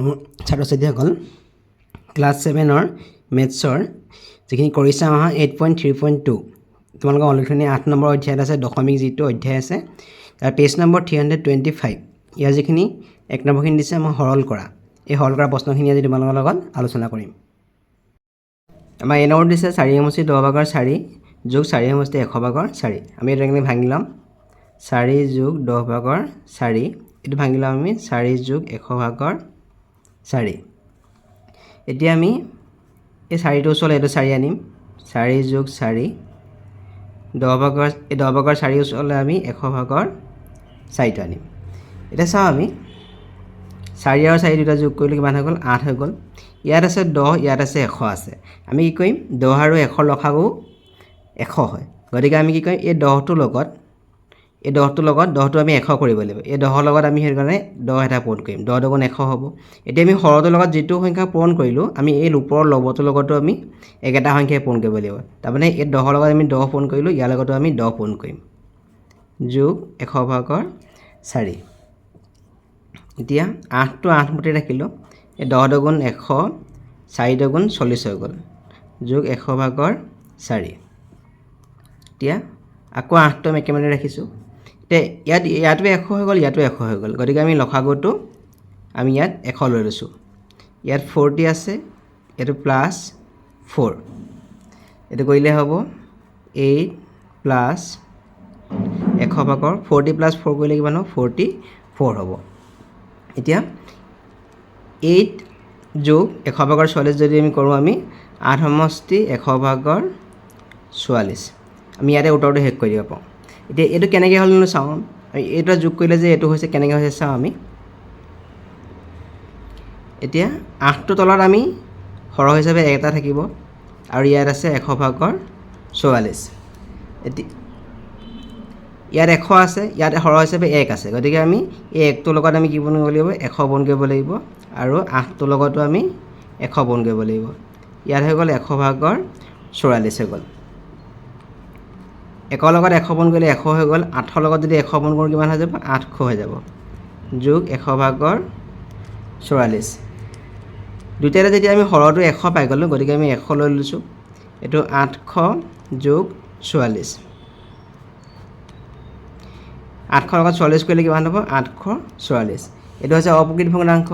মৰমৰ ছাত্ৰ ছাত্ৰীসকল ক্লাছ 7ৰ মেথছৰ যিখিনি কৰিছা আমাৰ 8.3.2 তোমালোকৰ অলৰেডি 8 নম্বৰ অধ্যায়ত আছে দশমিক যিটো অধ্যায় আছে তাৰ পেজ নম্বৰ 325 ইয়াৰ যিখিনি এক নম্বৰখিনি দিছে মই সৰল কৰা এই সৰল কৰা প্ৰশ্নখিনি আজি তোমালোকৰ লগত আলোচনা কৰিম আমাৰ এ নম্বৰ দিছে 4 সমষ্টি 10 ভাগৰ 4 যোগ 4 সমষ্টি 100 ভাগৰ 4 আমি এটা কেনে ভাঙি ল'ম 4 যোগ 10 ভাগৰ 4 এটো ভাঙি ল'ম আমি 4 যোগ 100 ভাগৰ 4 এতিয়া আমি এই 4 টো ওচৰলৈ এটো 4 আনিম 4 যোগ 4 10 ভাগৰ 4 ওচৰলৈ আমি 100 ভাগৰ 4 টো আনিম এটা চাও আমি 4 আৰু 4 দুটা যোগ কৰিলে কিমান হৈ গ'ল 8 হৈ গ'ল ইয়াত আছে 10 ইয়াত আছে 100 আছে আমি কি কৰিম 10 আৰু 100 লখাগু 100 হয় গতিকে আমি কি কৰিম এই 10 টোৰ লগত 10 টো আমি 100 কৰিব লাগিব এই 10 ৰ লগত আমি হেৰ কাৰণে 10 এটা পূৰণ কৰিম 10 দুগুণ 100 হ'ব এতিয়া আমি হৰটোৰ লগত যেটো সংখ্যা পূৰণ কৰিলো আমি এই ওপৰৰ লবটোৰ লগতো আমি একেটা সংখ্যা পূৰণ কৰিব লাগিব তাৰ মানে এই 10 ৰ লগত আমি 10 পূৰণ কৰিলো ইয়াৰ লগতো আমি 10 পূৰণ কৰিম যোগ 100 ভাগৰ 4 এতিয়া 8 টো 8 মুঠি ৰাখিলো এই 10 দুগুণ 100 4 দুগুণ 40 হৈ গ'ল যোগ 100 ভাগৰ 4 এতিয়া আকৌ 8 টো আমি একেমানে ৰাখিছো ইয়াতো 100 হৈ গ'ল ইয়াতো 100 হৈ গ'ল গতিকে আমি লখাগুটো আমি ইয়াত 100 লৈ লৈছো ইয়াত 40 আছে এটো প্লাস 4 এটো কৰিলে হ'ব 8 প্লাস 100 ভাগৰ 40 প্লাস 4 কৰিলে কিমান হ'ব 44 হ'ব এতিয়া 8 যোগ 100 ভাগৰ 44 যদি আমি কৰো আমি 8 সমষ্টি 100 ভাগৰ 44 আমি ইয়াতে উত্তৰটো শেষ কৰি দিব পাওঁ এতিয়া এটো কেনেকৈ হল ন চাও এটা যোগ কৰিলে যে এটো হৈছে কেনেকৈ হৈছে চাও আমি এতিয়া 8 টো তলত আমি হৰ হিচাপে এটা থাকিব আৰু ইয়াত আছে 100 ভাগৰ 44 ইয়াত 100 আছে ইয়াত হৰ হিচাপে 1 আছে গতিকে আমি এই 1 টোৰ লগত আমি কি বন কৰিব লাগিব 100 বন কৰিব লাগিব আৰু 8 টোৰ লগতো আমি 100 বন কৰিব লাগিব ইয়াত হৈ গ'ল 100 ভাগৰ 44 হৈ গ'ল 1 লগত 100 বন কৰিলে 100 হৈ গ'ল 8 ৰ লগত যদি 100 বন কৰো কিমান হৈ যাব 800 হৈ যাব যোগ 100 ভাগৰ 44 দুটাৰে যদি আমি হৰটো 100 পাই গলো গতিকে আমি 100 লৈ লৈছো এটো 800 যোগ 44 800 লগত 40 কৰিলে কিমান হ'ব 844 এটো হৈছে অপ্ৰকৃত ভগ্নাংশ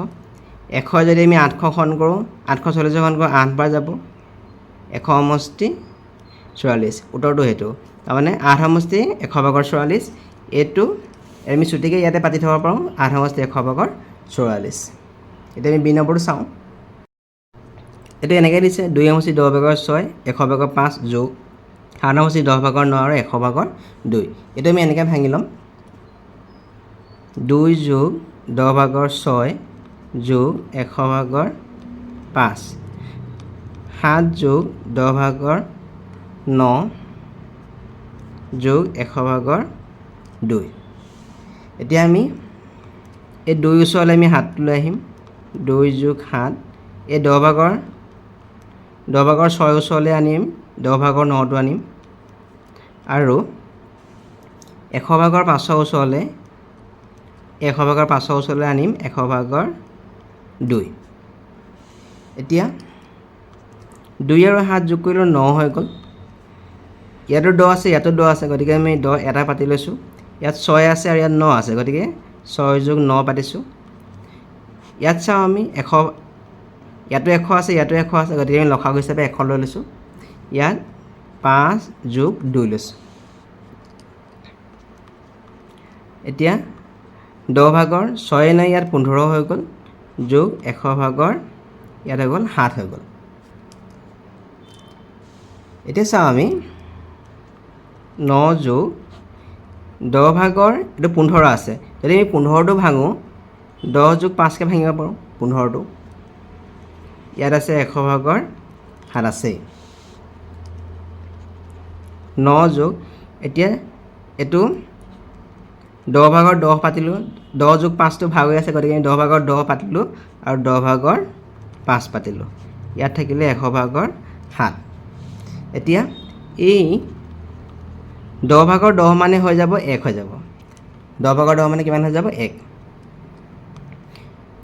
100 যদি আমি 800 খন কৰো 840 খন কৰো 8 বাৰ যাব 100 সমষ্টি 44 উত্তৰটো হেতু তাৰ মানে 8 সমষ্টি 100 ভাগৰ 44 এটো আমি ছুটিকে ইয়াতে পাতি থব পাৰো 8 সমষ্টি 100 ভাগৰ 44 এটা আমি বি নম্বৰটো চাও এটো এনেকৈ দিছে 2 সমষ্টি 10 ভাগৰ 6 100 ভাগৰ 5 যোগ 7 সমষ্টি 10 ভাগৰ 9 আৰু 100 ভাগৰ 2 এটো আমি এনেকৈ ভাঙি লম 2 যোগ 10 ভাগৰ 6 যোগ 100 ভাগৰ 5 7 যোগ 10 ভাগৰ 9 যোগ 100 ভাগৰ 2 এতিয়া আমি এই 2 ওচৰলৈ আমি 7 লৈ আহিম 2 যোগ 7 এই 10 ভাগৰ 6 ওচৰলৈ আনিম 10 ভাগৰ 9 টো আনিম আৰু 100 ভাগৰ 5 ওচৰলৈ 100 ভাগৰ 5 ওচৰলৈ আনিম 100 ভাগৰ 2 এতিয়া 2 আৰু 7 যোগ কৰিলে 9 হৈ গ'ল ইয়াতো 10 আছে ইয়াতো 10 আছে গতিকে আমি 10 এটা পাতি লৈছো ইয়াত 6 আছে আৰু ইয়াত 9 আছে গতিকে 6 যোগ 9 পাতিছো ইয়াত চাও আমি 100 ইয়াতো 100 আছে ইয়াতো 100 আছে গতিকে আমি লখাগু হিচাপে 100 লৈ লৈছো ইয়াত 5 যোগ 2 লৈছো এতিয়া 10 ভাগৰ 6 নাই ইয়াত 15 হৈ গ'ল যোগ 100 ভাগৰ ইয়াত হৈ গ'ল 7 হৈ গ'ল এতিয়া চাও আমি 9 যোগ 10 ভাগৰ এটো 15 আছে যদি আমি 15 টো ভাঙো 10 যোগ 5 কে ভাঙিব পাৰো 15 টো ইয়াত আছে 100 ভাগৰ 7 আছে 9 যোগ এতিয়া এটো 10 ভাগৰ 10 পাতিলো 10 যোগ 5 টো ভাগ হৈ আছে গতিকে আমি 10 ভাগৰ 10 পাতিলো আৰু 10 ভাগৰ 5 পাতিলো ইয়াত থাকিলে 100 ভাগৰ 7 এতিয়া এই 10 ভাগৰ 10 মানে হৈ যাব 1 হৈ যাব 10 ভাগৰ 10 মানে কিমান হৈ যাব 1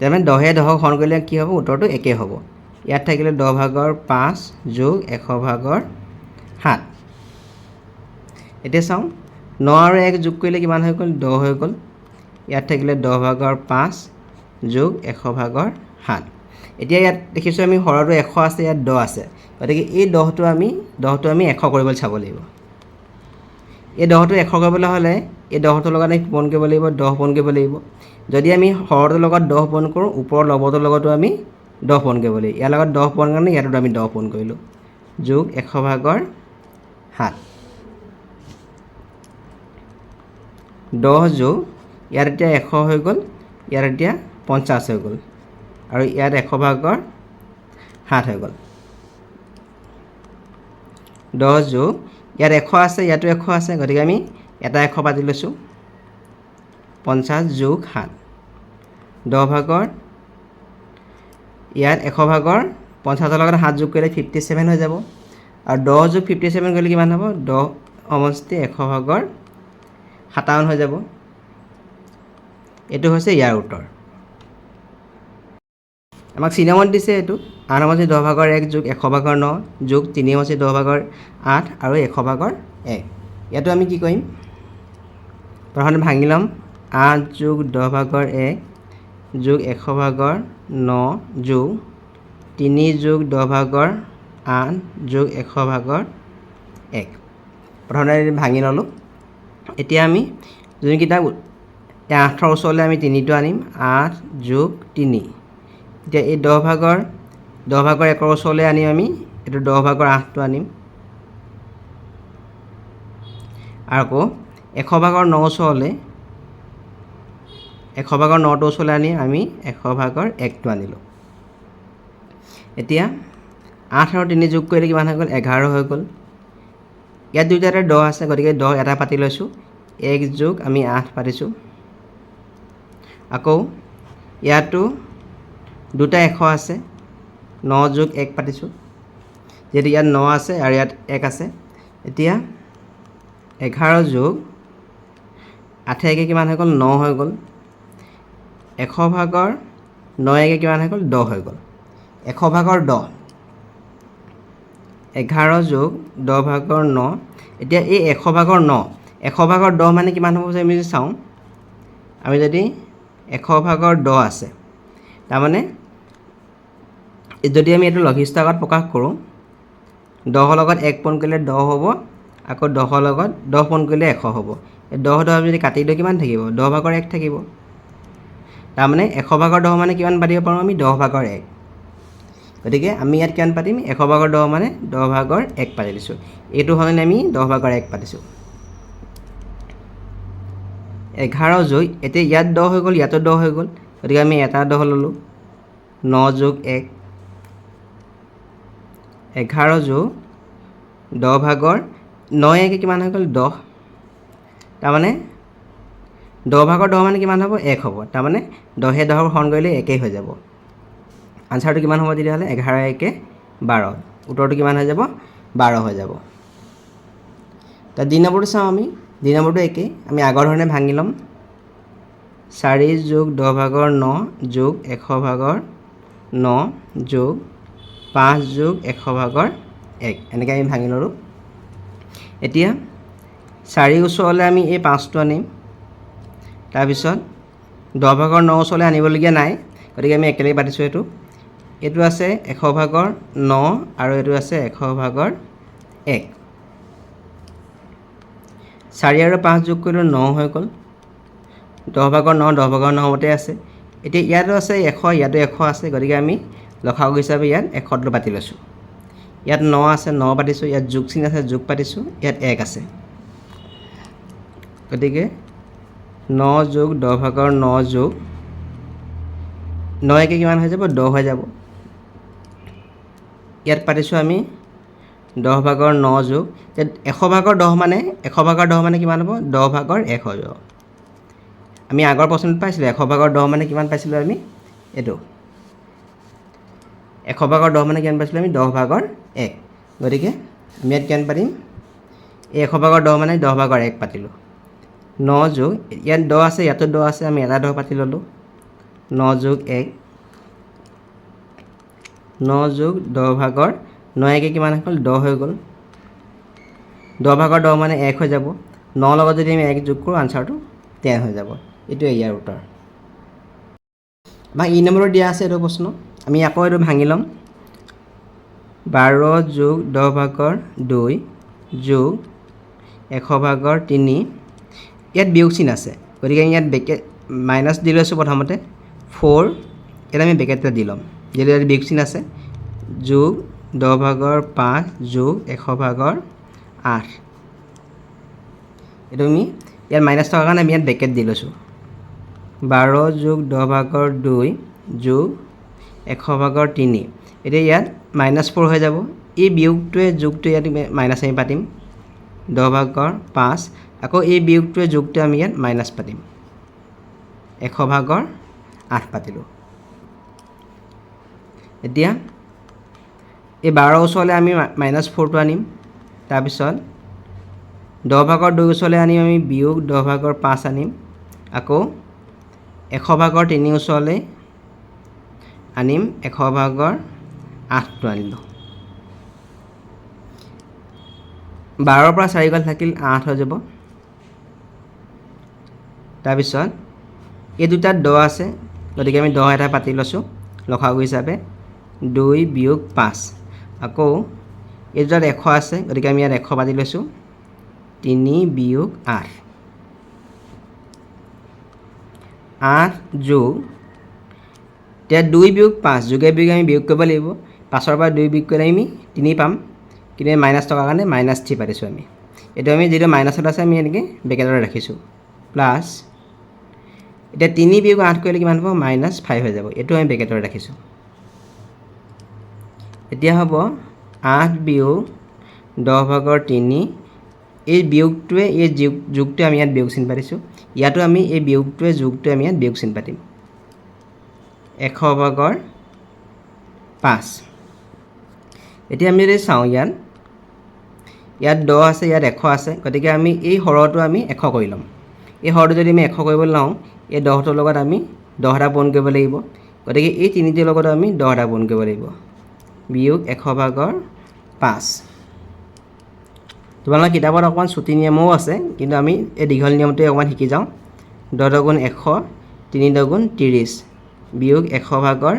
তাৰমানে 10 10 হৰণ কৰিলে কি হ'ব উত্তৰটো একে হ'ব ইয়াত থাকিলে 10 ভাগৰ 5 যোগ 100 ভাগৰ 7 এতিয়া চাওঁ 9 আৰু 1 যোগ কৰিলে কিমান হৈ গ'ল 10 হৈ গ'ল ইয়াত থাকিলে 10 ভাগৰ 5 যোগ 100 ভাগৰ 7 এতিয়া ইয়াত দেখিছোঁ আমি হৰটো 100 আছে ইয়াত 10 আছে গতিকে এই 10টো আমি 100 কৰিবলৈ চাব লাগিব এই 10টো 100 কৰিবলৈ হ'লে এই 10টোৰ লগত আমি পূৰণ কৰিব লাগিব 10 পূৰণ কৰিব লাগিব যদি আমি হৰটোৰ লগত 10 পূৰণ কৰোঁ ওপৰৰ লবটোৰ লগতো আমি 10 পূৰণ কৰিব লাগিব ইয়াৰ লগত 10 পূৰণ কাৰণে ইয়াতো আমি 10 পূৰণ কৰিলোঁ যোগ 100 ভাগৰ 7 10 যোগ ইয়াত এতিয়া 100 হৈ গ'ল ইয়াত এতিয়া 50 হৈ গ'ল আৰু ইয়াত 100 ভাগৰ 7 হৈ গ'ল 10 যোগ ইয়াত 100 আছে ইয়াতো 100 আছে গতিকে আমি এটা 100 পাতি লৈছোঁ 50 যোগ 7 10 ভাগৰ ইয়াত 100 ভাগৰ 50ৰ লগত 7 যোগ কৰিলে 57 হৈ যাব আৰু 10 যোগ 57 কৰিলে কিমান হ'ব 10 সমষ্টি 100 ভাগৰ 57 হৈ যাব এইটো হৈছে ইয়াৰ উত্তৰ আমাক চিনেমত দিছে এইটো 8 সমষ্টি 10 ভাগৰ 1 যোগ 100 ভাগৰ 9 যোগ 3 সমষ্টি 10 ভাগৰ 8 আৰু 100 ভাগৰ 1 ইয়াতো আমি কি কৰিম প্ৰথমতে ভাঙি ল'ম 8 যোগ 10 ভাগৰ 1 যোগ 100 ভাগৰ 9 যোগ 3 যোগ 10 ভাগৰ 8 যোগ 100 ভাগৰ 1 প্ৰথমতে ভাঙি ল'লোঁ এতিয়া আমি যোনকেইটা 8ৰ ওচৰলৈ আমি 3টো আনিম 8 যোগ 3 এতিয়া এই 10 ভাগৰ 1ৰ ওচৰলৈ আনিম আমি এইটো 10 ভাগৰ 8টো আনিম আৰু আকৌ 100 ভাগৰ 9 ওচৰলৈ 100 ভাগৰ 9টো ওচৰলৈ আনি আমি 100 ভাগৰ 1টো আনিলোঁ এতিয়া 8 আৰু 3 যোগ কৰিলে কিমান হৈ গ'ল 11 হৈ গ'ল ইয়াত দুইটাতে 10 আছে গতিকে 10 এটা পাতি লৈছোঁ 1 যোগ আমি 8 পাতিছোঁ আকৌ ইয়াতো দুটা 100 আছে 9 যোগ 1 পাতিছোঁ যিহেতু ইয়াত 9 আছে আৰু ইয়াত 1 আছে এতিয়া 11 যোগ 8 1 কিমান হৈ গ'ল 9 হৈ গ'ল 100 ভাগৰ 9 1 কিমান হৈ গ'ল 10 হৈ গ'ল 100 ভাগৰ 10 11 যোগ 10 ভাগৰ 9 এতিয়া এই 100 ভাগৰ 10 মানে কিমান হ'ব আমি যদি চাওঁ আমি যদি 100 ভাগৰ 10 আছে তাৰমানে যদি আমি এইটো লঘিষ্ঠ আকাৰত প্ৰকাশ কৰোঁ 10ৰ লগত 1 পূৰণ কৰিলে 10 হ'ব আকৌ 10ৰ লগত 10 পূৰণ কৰিলে 100 হ'ব এই 10 যদি কাটি দিওঁ কিমান থাকিব 10 ভাগৰ 1 থাকিব তাৰমানে 100 ভাগৰ 10 মানে কিমান পাতিব পাৰোঁ আমি 10 ভাগৰ 1 গতিকে আমি ইয়াত কিমান পাতিম 100 ভাগৰ 10 মানে 10 ভাগৰ 1 পাতি দিছোঁ এইটো হ'লে আমি 10 ভাগৰ 1 পাতিছোঁ 11 যোগ এতিয়া ইয়াত 10 হৈ গ'ল ইয়াতো 10 হৈ গ'ল গতিকে আমি এটা 10 ল'লোঁ 9 যোগ 1 11 যোগ 10 ভাগৰ 9 1 কিমান হৈ গ'ল 10 তাৰমানে 10 ভাগৰ 10 মানে কিমান হ'ব 1 হ'ব তাৰমানে 10 10 হৰণ কৰিলে 1 হৈ যাব আনচাৰটো কিমান হ'ব তেতিয়াহ'লে 11 1 12 উত্তৰটো কিমান হৈ যাব 12 হৈ যাব তাৰ 2 নম্বৰটো চাওঁ আমি 2 নম্বৰটো একেই আমি আগৰ ধৰণে ভাঙি ল'ম 4 যোগ 10 ভাগৰ 9 যোগ 100 ভাগৰ 9 যোগ 5 যোগ 100 ভাগৰ 1 এনেকৈ আমি ভাঙি ল'লোঁ এতিয়া 4 ওচৰলৈ আমি এই 5টো আনিম তাৰপিছত 10 ভাগৰ 9 ওচৰলৈ আনিবলগীয়া নাই গতিকে আমি একেলগে পাতিছোঁ এইটো আছে 100 ভাগৰ 9 আৰু এইটো আছে 100 ভাগৰ 1 4 আৰু 5 যোগ কৰিলোঁ 9 হৈ গ'ল 10 ভাগৰ 9 মতে আছে এতিয়া ইয়াতো আছে 100 ইয়াতো 100 আছে গতিকে আমি লসাগু হিচাপে ইয়াত 100টো পাতি লৈছোঁ ইয়াত 9 আছে 9 পাতিছোঁ ইয়াত যোগ চিন আছে যোগ পাতিছোঁ ইয়াত 1 আছে গতিকে 9 যোগ 10 ভাগৰ 9 যোগ 9 1 কিমান হৈ যাব 10 হৈ যাব ইয়াত পাতিছোঁ আমি 10 ভাগৰ 9 যোগ 100 ভাগৰ 10 মানে 100 ভাগৰ 10 মানে কিমান হ'ব 10 ভাগৰ 1 হৈ যাব আমি আগৰ প্ৰশ্নত পাইছিলোঁ 100 ভাগৰ 10 মানে কিমান পাইছিলোঁ আমি এইটো 100 ভাগৰ 10 মানে কিমান পাইছিলোঁ আমি 10 ভাগৰ 1 গতিকে আমি ইয়াত কিমান পাতিম এই 100 ভাগৰ 10 মানে 10 ভাগৰ 1 পাতিলোঁ 9 যোগ ইয়াত 10 আছে ইয়াতো 10 আছে আমি এটা 10 পাতি ল'লোঁ 9 যোগ 1 9 যোগ 10 ভাগৰ 9 1 কিমান হ'ল 10 হৈ গ'ল 10 ভাগৰ 10 মানে 1 হৈ যাব 9 লগত যদি আমি 1 যোগ কৰোঁ আনসাৰটো 10 হৈ যাব এইটো ইয়াৰ উত্তৰ বা ই নম্বৰত দিয়া আছে এইটো প্ৰশ্ন আমি আকৌ এইটো ভাঙি ল'ম 12 যোগ 10 ভাগৰ 2 যোগ 100 ভাগৰ 3 ইয়াত বিয়োগ চিন আছে গতিকে আমি ইয়াত ব্ৰেকেট মাইনাছ দি লৈছোঁ প্ৰথমতে 4 ইয়াত আমি ব্ৰেকেট এটা দি ল'ম যিহেতু ইয়াত বিয়োগ চিন আছে যোগ 10 ভাগৰ 5 যোগ 100 ভাগৰ 8 এইটো আমি ইয়াত মাইনাছ থকাৰ কাৰণে আমি ইয়াত ব্ৰেকেট দি লৈছোঁ 12 যোগ 10 ভাগৰ 2 যোগ 100 ভাগৰ 3 এতিয়া ইয়াত -4 হৈ যাব এই বিয়োগটোৱে যোগটো ইয়াত মাইনাছ আমি পাতিম 10 ভাগৰ 5 আকৌ এই বিয়োগটোৱে যোগটো আমি ইয়াত মাইনাছ পাতিম 100 ভাগৰ 8 পাতিলোঁ এতিয়া এই 12 ওচৰলৈ আমি -4টো আনিম তাৰপিছত 10 ভাগৰ 2 ওচৰলৈ আনিম আমি বিয়োগ 10 ভাগৰ 5 আনিম আকৌ 100 ভাগৰ 3 ওচৰলৈ আনিম 100 ভাগৰ 8টো আনিলোঁ 12ৰ পৰা 4 গ'ল থাকিল 8 হৈ যাব তাৰপিছত এই দুটাত 10 আছে গতিকে আমি 10 এটা পাতি লৈছোঁ লসাগু হিচাপে 2 বিয়োগ 5 আকৌ এই দুটাত 100 আছে গতিকে আমি ইয়াত 100 পাতি লৈছোঁ 3 বিয়োগ 8 8 যোগ এতিয়া 2 বিয়োগ 5 যোগে বিয়োগে আমি বিয়োগ কৰিব লাগিব 5ৰ পৰা 2 বিয়োগ কৰিলে আমি 3 পাম কিন্তু মাইনাছ থকাৰ কাৰণে -3 পাতিছোঁ আমি এইটো আমি যিটো মাইনাছত আছে আমি এনেকৈ ব্ৰেকেটত ৰাখিছোঁ প্লাছ এতিয়া 3 বিয়োগ 8 কৰিলে কিমান হ'ব -5 হৈ যাব এইটো আমি ব্ৰেকেটত ৰাখিছোঁ এতিয়া হ'ব 8 বিয়োগ 10 ভাগৰ 3 এই বিয়োগটোৱে এই যোগটোৱে আমি ইয়াত বিয়োগ চিন পাতিছোঁ ইয়াতো আমি এই বিয়োগটোৱে যোগটোৱে আমি ইয়াত বিয়োগ চিন পাতিম 100 ভাগৰ 5 এতিয়া আমি যদি চাওঁ ইয়াত 10 আছে ইয়াত 100 আছে গতিকে আমি এই হৰটো আমি 100 কৰি ল'ম এই হৰটো যদি আমি 100 কৰিবলৈ লওঁ এই 10টোৰ লগত আমি 10 এটা পূৰণ কৰিব লাগিব গতিকে এই তিনিটিৰ লগত আমি 10 এটা পূৰণ কৰিব লাগিব বিয়োগ 100 ভাগৰ 5 তোমালোকৰ কিতাপত অকণমান চুটি নিয়মও আছে কিন্তু আমি এই দীঘল নিয়মটোৱে অকণমান শিকি যাওঁ 10 দুগুণ 100 3 দুগুণ 30 বিয়োগ 100 ভাগৰ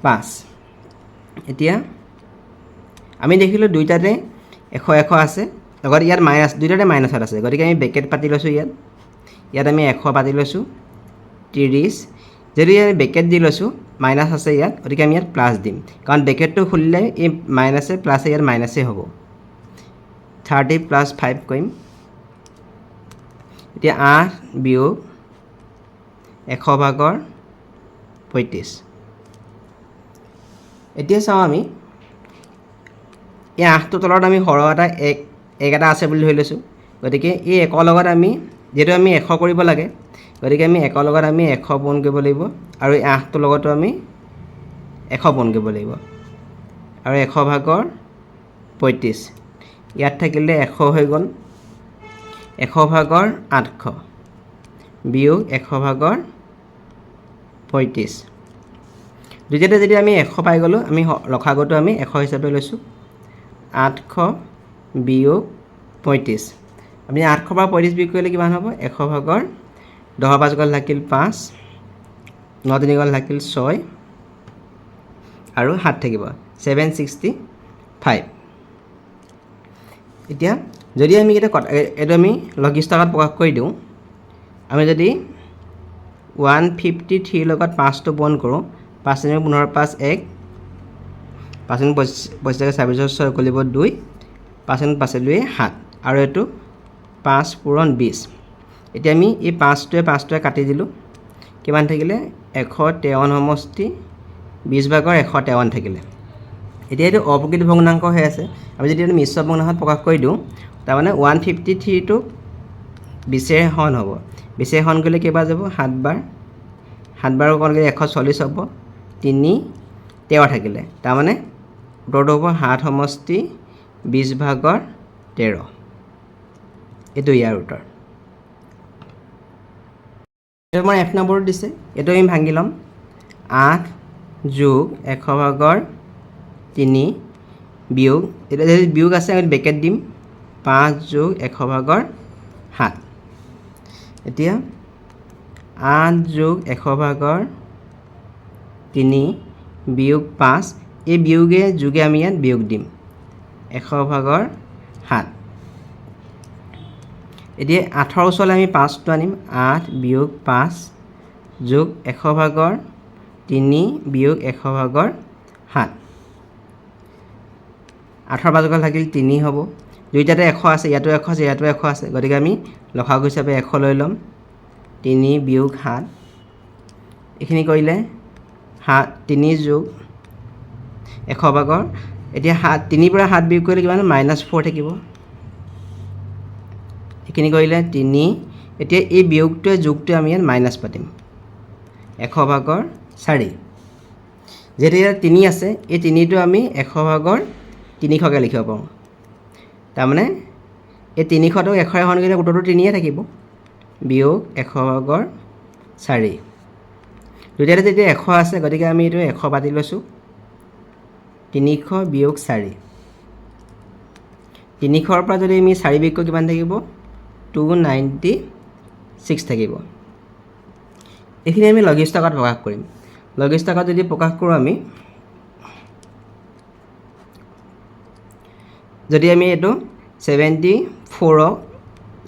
5 এতিয়া আমি দেখিলোঁ দুইটাতে 100 আছে লগতে ইয়াত মাইনাছ দুইটাতে মাইনাছত আছে গতিকে আমি ব্ৰেকেট পাতি লৈছোঁ ইয়াত আমি 100 পাতি লৈছোঁ 30 যদি আমি ব্ৰেকেট দি লৈছোঁ মাইনাছ আছে ইয়াত গতিকে আমি ইয়াত প্লাছ দিম কাৰণ ব্ৰেকেটটো খুলিলে এই মাইনাছে প্লাছে ইয়াত মাইনাছে হ'ব 30 + 5 কৰিম এতিয়া 8 বিয়োগ 100 ভাগৰ 35 এতিয়া চাওঁ আমি এই 8টোৰ তলত আমি হৰ এটা 1 এটা আছে বুলি ধৰি লৈছোঁ গতিকে এই 1ৰ লগত আমি যিহেতু আমি 100 কৰিব লাগে গতিকে আমি 1ৰ লগত আমি 100 পূৰণ কৰিব লাগিব আৰু এই 8টোৰ লগতো আমি 100 পূৰণ কৰিব লাগিব আৰু 100 ভাগৰ 35 ইয়াত থাকিলে 100 হৈ গ'ল 100 ভাগৰ 800 বিয়োগ 100 ভাগৰ 35 দুইটাতে যদি আমি 100 পাই গ'লোঁ আমি লসাগুটো আমি 100 হিচাপে লৈছোঁ 800 বিয়োগ 35 আমি 800 পৰা 35 বিয়োগ কৰিলে কিমান হ'ব 100 ভাগৰ 10 5 গ'ল থাকিল 5 9 3 গ'ল থাকিল 6 আৰু 7 থাকিব 765 এতিয়া যদি আমি এইটো আমি লঘিষ্ঠ আকাৰত প্ৰকাশ কৰি দিওঁ আমি যদি 153 লগত 5টো পূৰণ কৰোঁ 5 × 15 + 1 5 × 25 26 6 কৰিব 2 5 × 5 2 7 আৰু এইটো 5 পূৰণ 20 এতিয়া আমি এই 5টোৱে কাটি দিলোঁ কিমান থাকিলে 153 সমষ্টি 20 ভাগৰ 153 থাকিলে এতিয়া এইটো অপ্ৰকৃত ভগ্নাংশ হৈ আছে আমি যদি এইটো মিশ্ৰ ভগ্নাংশত প্ৰকাশ কৰি দিওঁ তাৰমানে 153টো 20ৰে হৰণ হ'ব 20ৰে হৰণ কৰিলে কেইবাৰ যাব 7 বাৰ 7 বাৰ হৰণ কৰিলে 140 হ'ব 3 13 থাকিলে তাৰমানে উত্তৰটো হ'ব 7 সমষ্টি 20 ভাগৰ 13 এইটো ইয়াৰ উত্তৰ এইটো আমাৰ F নম্বৰত দিছে, এইটো আমি ভাঙি ল'ম। 8 যোগ 1/3 বিয়োগ, এতিয়া যদি বিয়োগ আছে আমি ব্ৰেকেট দিম 5 যোগ 1/7। এতিয়া 8 যোগ 1/3 বিয়োগ 5, এই বিয়োগে যোগে আমি ইয়াত বিয়োগ দিম 1/7। এতিয়া 8ৰ ওচৰলৈ আমি 5টো আনিম, 8 বিয়োগ 5 যোগ 1/3 বিয়োগ 1/7। 8ৰ পাঁচকল থাকিল 3 হ'ব, দুইটাতে 100 আছে, ইয়াতো 100 আছে, ইয়াতো 100 আছে, গতিকে আমি লসাগু হিচাপে 100 লৈ ল'ম। 3 বিয়োগ 7, এইখিনি কৰিলে 3 যোগ 1/7। এতিয়া 3ৰ পৰা 7 বিয়োগ কৰিলে কিমান -4 থাকিব, এইখিনি কৰিলে 3। এতিয়া এই বিয়োগটোৱে যোগটোৱে আমি ইয়াত মাইনাছ পাতিম 1/4। যিহেতু ইয়াত 3 আছে, এই 3টো আমি 1/300কৈ লিখিব পাৰোঁ। তাৰমানে এই 300টো 100ৰে হৰণ কৰিলে উত্তৰটো 3য়ে থাকিব, বিয়োগ 1/4। দুইটাতে যেতিয়া 100 আছে, গতিকে আমি এইটো 100 পাতি লৈছোঁ। 300 বিয়োগ 4, 300ৰ পৰা যদি আমি 4 বিয়োগ কৰোঁ কিমান থাকিব 296 থাকিব। এইখিনি আমি লঘিষ্ঠকত প্ৰকাশ কৰিম। লঘিষ্ঠকত যদি প্ৰকাশ কৰোঁ আমি, যদি আমি এইটো 74ক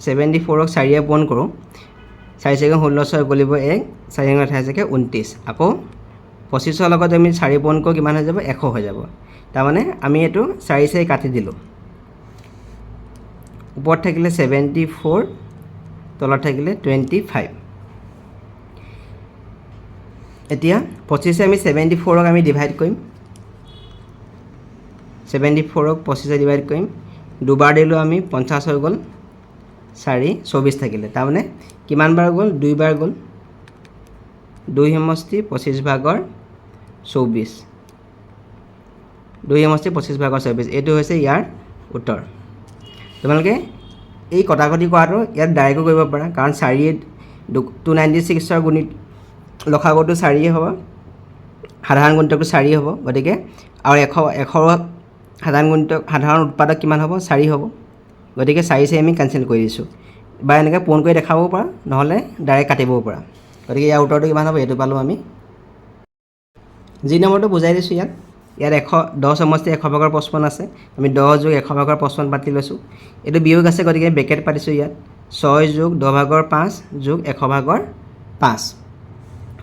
4ৰে পূৰণ কৰোঁ, 4 × 16 6 গলিব 1, 4 × 28 29, আকৌ 25ৰ লগত আমি 4 পূৰণ কৰোঁ কিমান হৈ যাব 100 হৈ যাব। তাৰমানে আমি এইটো 4 কাটি দিলোঁ, ওপৰত থাকিলে 74, তলত থাকিলে 25। এতিয়া 25 আমি 74ক আমি ডিভাইড কৰিম, 74ক 25 ডিভাইড কৰিম, দুবাৰ দিলোঁ আমি 50 হৈ গ'ল, 4 24 থাকিলে, তাৰমানে কিমান বাৰ গ'ল 2 বাৰ গ'ল, 2 সমষ্টি 25/24, 2 সমষ্টি 25/24, এইটো হৈছে ইয়াৰ উত্তৰ। তোমালোকে এই কটাকটি কৰাটো ইয়াত ডাইৰেক্টো কৰিব পাৰা, কাৰণ 4 296ৰ গুণিত লসাগুটো 4 হ'ব, সাধাৰণ গুণিতকটো 4 হ'ব, গতিকে আৰু 100ৰ সাধাৰণ উৎপাদক কিমান হ'ব 4 হ'ব, গতিকে 4 আমি কেঞ্চেল কৰি দিছোঁ। বা এনেকৈ পূৰণ কৰি দেখাবও পাৰা, নহ'লে ডাইৰেক্ট কাটিবও পাৰা, গতিকে ইয়াৰ উত্তৰটো কিমান হ'ব এইটো পালোঁ আমি। যি নম্বৰটো বুজাই দিছোঁ ইয়াত 10 সমষ্টি 100/55 আছে, আমি 10 যোগ 100/55 পাতি লৈছোঁ। এইটো বিয়োগ আছে, গতিকে ব্ৰেকেট পাতিছোঁ ইয়াত 6 যোগ 10/5 যোগ 100/5।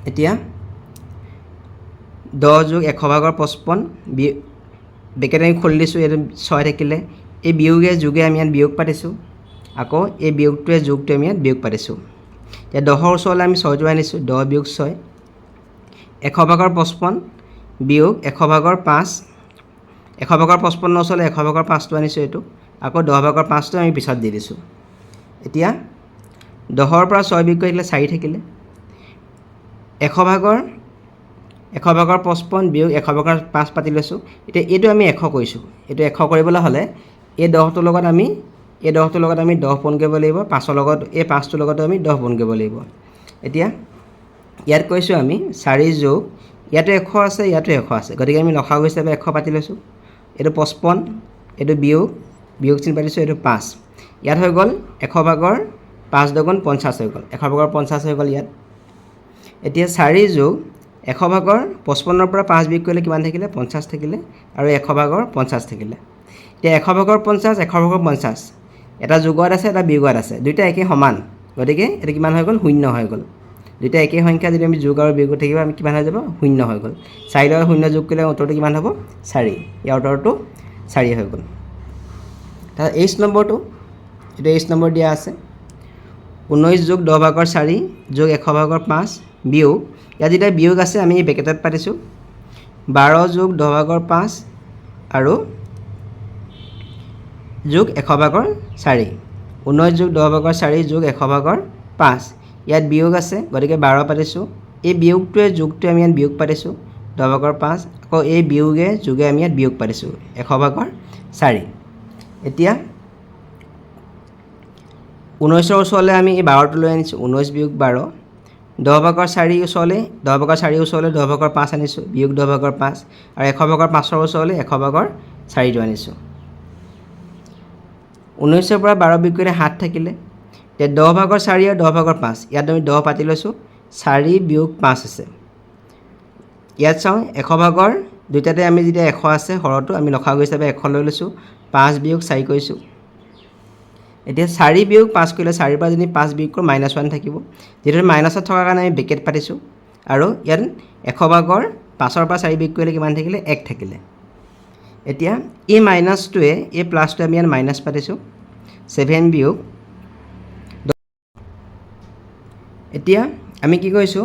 এতিয়া 10 যোগ 100/55 ব্ৰেকেট আমি খুলি দিছোঁ, এইটো 6 থাকিলে, এই বিয়োগে যোগে আমি ইয়াত বিয়োগ পাতিছোঁ, আকৌ এই বিয়োগটোৱে যোগটোৱে আমি ইয়াত বিয়োগ পাতিছোঁ। এতিয়া 10ৰ ওচৰলৈ আমি 6টো আনিছোঁ, 10 বিয়োগ 6, 100/55 বিয়োগ 100/5, 100/55 ওচৰলৈ 100/5টো আনিছোঁ, এইটো আকৌ 10/5টো আমি পিছত দি দিছোঁ। এতিয়া 10ৰ পৰা 6 বিয়োগ কৰিলে 4 থাকিলে, 100/55 বিয়োগ 100/5 পাতি লৈছোঁ। এতিয়া এইটো আমি 100 কৰিছোঁ, এইটো 100 কৰিবলৈ হ'লে এই 10টোৰ লগত আমি 10 পূৰণ কৰিব লাগিব, 5ৰ লগত এই 5টোৰ লগতো আমি 10 পূৰণ কৰিব লাগিব। এতিয়া ইয়াত কৈছোঁ আমি 4 যোগ, ইয়াতো 100 আছে, ইয়াতো 100 আছে, গতিকে আমি লসাগু হিচাপে 100 পাতি লৈছোঁ। এইটো 55, এইটো বিয়োগ চিন পাতিছোঁ, এইটো 5, ইয়াত হৈ গ'ল 100/5 দুগুণ 50 হৈ গ'ল, 100/50 হৈ গ'ল ইয়াত। এতিয়া 4 যোগ 100/55ৰ পৰা 5 বিয়োগ কৰিলে কিমান থাকিলে 50 থাকিলে, আৰু 100/50 থাকিলে। এতিয়া 100/50 100/50 এটা যোগত আছে, এটা বিয়োগত আছে, দুইটা একে সমান, গতিকে এইটো কিমান হৈ গ'ল 0 হৈ গ'ল। দুইটা একেই সংখ্যা যদি আমি যোগ আৰু বিয়োগ থাকিব, আমি কিমান হৈ যাব 0 হৈ গ'ল। 4 লগত 0 যোগ কৰিলে উত্তৰটো কিমান হ'ব 4, ইয়াৰ উত্তৰটো 4 হৈ গ'ল। তাৰপিছত H নম্বৰটো, এইটো H নম্বৰ দিয়া আছে 19 যোগ 10/4 যোগ 100/5 বিয়োগ, ইয়াত যেতিয়া বিয়োগ আছে আমি ব্ৰেকেটত পাতিছোঁ 12 যোগ 10/5 আৰু যোগ 100/4, 19 যোগ 10/4 যোগ 100/5, ইয়াত বিয়োগ আছে, গতিকে 12 পাতিছোঁ, এই বিয়োগটোৱে যোগটোৱে আমি ইয়াত বিয়োগ পাতিছোঁ 10/5, আকৌ এই বিয়োগে যোগে আমি ইয়াত বিয়োগ পাতিছোঁ 100/4। এতিয়া 19ৰ ওচৰলৈ আমি এই 12টো লৈ আনিছোঁ, 19 বিয়োগ 12, 10/4 ওচৰলৈ 10/4 ওচৰলৈ 10/5 আনিছোঁ বিয়োগ 10/5 আৰু 100/5ৰ ওচৰলৈ 100/4টো আনিছোঁ 19ৰ পৰা 12 বিয়োগ কৰিলে 7 থাকিলে এতিয়া 10/4 আৰু 10/5 ইয়াত আমি 10 পাতি লৈছোঁ 4 বিয়োগ 5 আছে ইয়াত চাওঁ 100 দুইটাতে আমি যেতিয়া 100 আছে হৰটো আমি লসাগু হিচাপে 100 লৈ লৈছোঁ 5 বিয়োগ 4 কৰিছোঁ এতিয়া 4 বিয়োগ 5 কৰিলে 4 পৰা যদি 5 বিয়োগ কৰোঁ -1 থাকিব যেটো মাইনাছত থকাৰ কাৰণে আমি ব্ৰেকেট পাতিছোঁ আৰু ইয়াত 100/5ৰ পৰা 4 বিয়োগ কৰিলে কিমান থাকিলে 1 থাকিলে এতিয়া এই মাইনাছটোৱে এই প্লাছটো আমি ইয়াত মাইনাছ পাতিছোঁ 7 বিয়োগ এতিয়া আমি কি কৰিছোঁ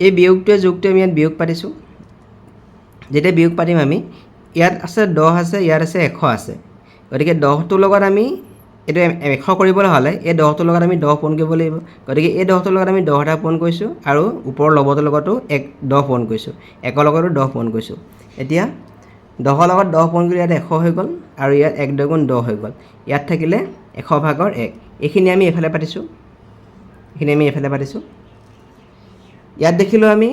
এই বিয়োগটোৱে যোগটোৱে আমি ইয়াত বিয়োগ পাতিছোঁ যেতিয়া বিয়োগ পাতিম আমি ইয়াত আছে 10 আছে ইয়াত আছে 100 আছে গতিকে 10টোৰ লগত আমি এইটো 100 কৰিবলৈ হ'লে এই 10টোৰ লগত আমি 10 পূৰণ কৰিব লাগিব গতিকে এই 10টোৰ লগত আমি 10টা পূৰণ কৰিছোঁ আৰু ওপৰৰ লবটোৰ লগতো 10 পূৰণ কৰিছোঁ 1ৰ লগতো 10 পূৰণ কৰিছোঁ এতিয়া 10ৰ লগত 10 পূৰণ কৰি ইয়াত 100 হৈ গ'ল আৰু ইয়াত 1 2 গুণ 10 হৈ গ'ল ইয়াত থাকিলে 100/1 এইখিনি আমি এফালে পাতিছোঁ ইয়াত দেখিলোঁ আমি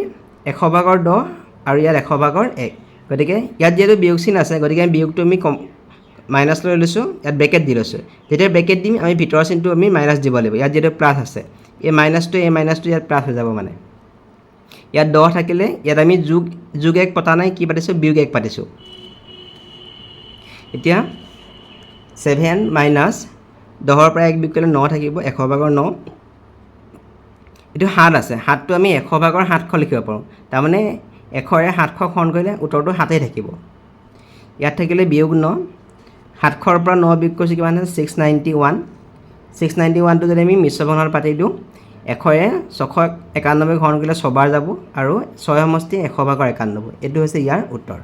100/10 আৰু ইয়াত 100/1 গতিকে ইয়াত যিহেতু বিয়োগ চিন আছে গতিকে আমি বিয়োগটো আমি মাইনাছ লৈ লৈছোঁ ইয়াত ব্ৰেকেট দি লৈছোঁ যেতিয়া ব্ৰেকেট দিম আমি ভিতৰৰ চিনটো আমি মাইনাছ দিব লাগিব ইয়াত যিহেতু প্লাছ আছে এই মাইনাছটো ইয়াত প্লাছ হৈ যাব মানে ইয়াত 10 থাকিলে ইয়াত আমি যোগ 1 পতা নাই কি পাতিছোঁ বিয়োগ 1 পাতিছোঁ এতিয়া 7 মাইনাছ 10ৰ পৰা 1 বিয়োগ কৰিলে 9 থাকিব 100/9 এইটো 7 আছে 7টো আমি 100/700 লিখিব পাৰোঁ তাৰমানে 100ৰে 700 হৰণ কৰিলে উত্তৰটো 7 থাকিব ইয়াত থাকিলে বিয়োগ 9 700ৰ পৰা 9 বিয়োগ কৰিছোঁ কিমান আছে 691টো যদি আমি মিশ্ৰ বৰ্ণত পাতি দিওঁ 100ৰে 691 হৰণ কৰিলে 6 বাৰ যাব আৰু 6 সমষ্টি 100/91 এইটো হৈছে ইয়াৰ উত্তৰ